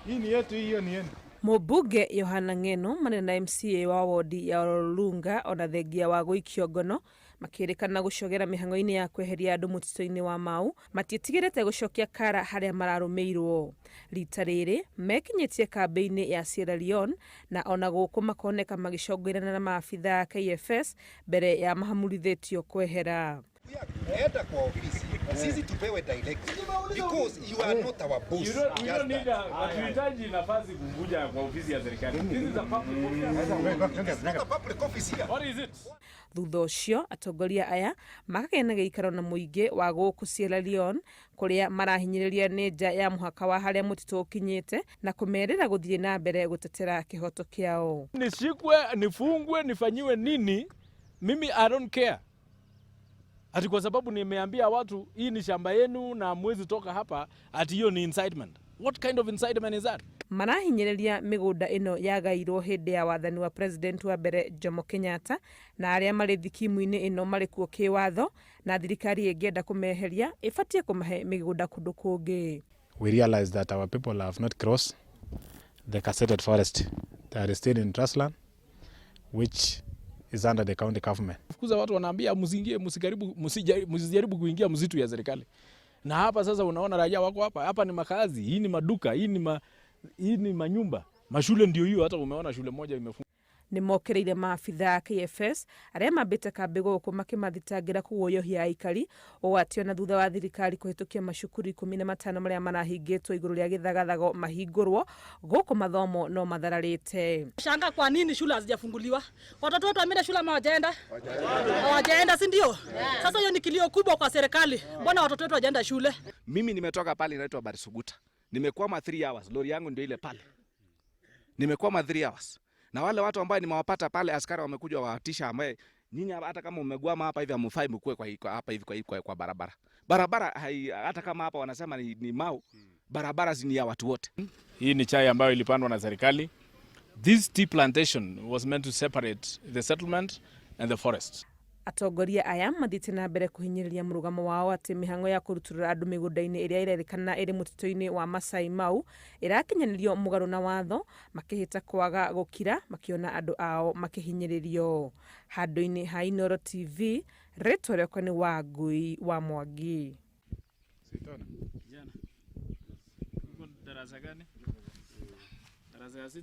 Hii ni yetu, hiyo ni yenu. Mumbunge Johana Ng'eno mane na MCA wa wodi ya arurunga ona thengia wa guikio ngono makirikana gucogera mihango-ini ya kweheria andu mutitu-ini wa Mau matietigirite gucokia kara haria mararumeirwo. Rita riri mekinyitie kambi-ini ya Sierra Leone na ona guku makoneka magicongorana na maabithaa KFS mbere ya mahamurithitio kwehera. Enda kwa ofisi sisi tupewe direct because you are not our boss. You don't need hatuhitaji nafasi kuvuja kwa ofisi ya serikali. This is a public office here. What is it? Thuutha ucio atongoria aya makagena giikaro na muingi wa guku Sierra Leone kuria marahinyiriria ni nja ya muhaka wa haria mutitu ukinyite na kumerera guthie na mbere gutetera kihoto kiao. Nishikwe, nifungwe, nifanyiwe nini? Mimi I don't care. Ati kwa sababu nimeambia watu hii ni shamba yenu na mwezi toka hapa, ati hiyo ni incitement. What kind of incitement is that? Marahinyiriria migunda ino yagairwo hindi ya wathani wa president wa mbere Jomo Kenyatta na aria mari thikimu-ini ino mari kuo kiwatho na thirikari ingienda kumeheria ifatie kumahe migunda kundu kungi. We realize that our people have not crossed the gazetted forest. They are still in trustland which is under the county government. Fukuza watu wanaambia msijaribu kuingia msitu ya serikali. Na hapa sasa unaona raia wako hapa. Hapa ni makazi, hii ni maduka, hii ni manyumba. Mashule ndio hiyo, hata umeona shule moja imefungwa. Ni mokereire maabithaa KFS aria mambite kambi guku makimathitangira kuguoyohia aikari ugwatio na thutha wa thirikari kuhitukia mashukuru 15 maria marahingitwo iguru ria githagathago mahingurwo guku mathomo no mathararite. Shanga kwa nini shule hazijafunguliwa? Watoto wetu wameenda shule ama hawajaenda, si ndio? Sasa hiyo ni kilio kubwa kwa serikali. Mbona watoto wetu hawajaenda shule? Mimi nimetoka pale inaitwa Barisuguta. Nimekwama 3 hours. Lori yangu ndio ile pale. Nimekwama 3 hours. Na wale watu ambao nimewapata pale askari wamekuja watisha ambaye nyinyi hata kama umegwama hapa hivi amfai mkue kwa hapa hivi kwa barabara. Barabara hata kama hapa wanasema ni Mau, barabara ni ya watu wote. Hii ni chai ambayo ilipandwa na serikali. This tea plantation was meant to separate the settlement and the forest. Atongoria aya mathite na mbere kuhinyiriria murugamo wao ati mihango ya kuruturira andu migunda-ini iria irerikana iri mutitu-ini wa Masai Mau irakinyanirio mugaru na watho makihita kwaga gukira makiona andu ao makihinyiririo. Handu-ini ha Inooro TV ritwa riakwa ni Wangui wa Mwangi. Sitona. Jana. Uko darasa gani? Darasa ya 6.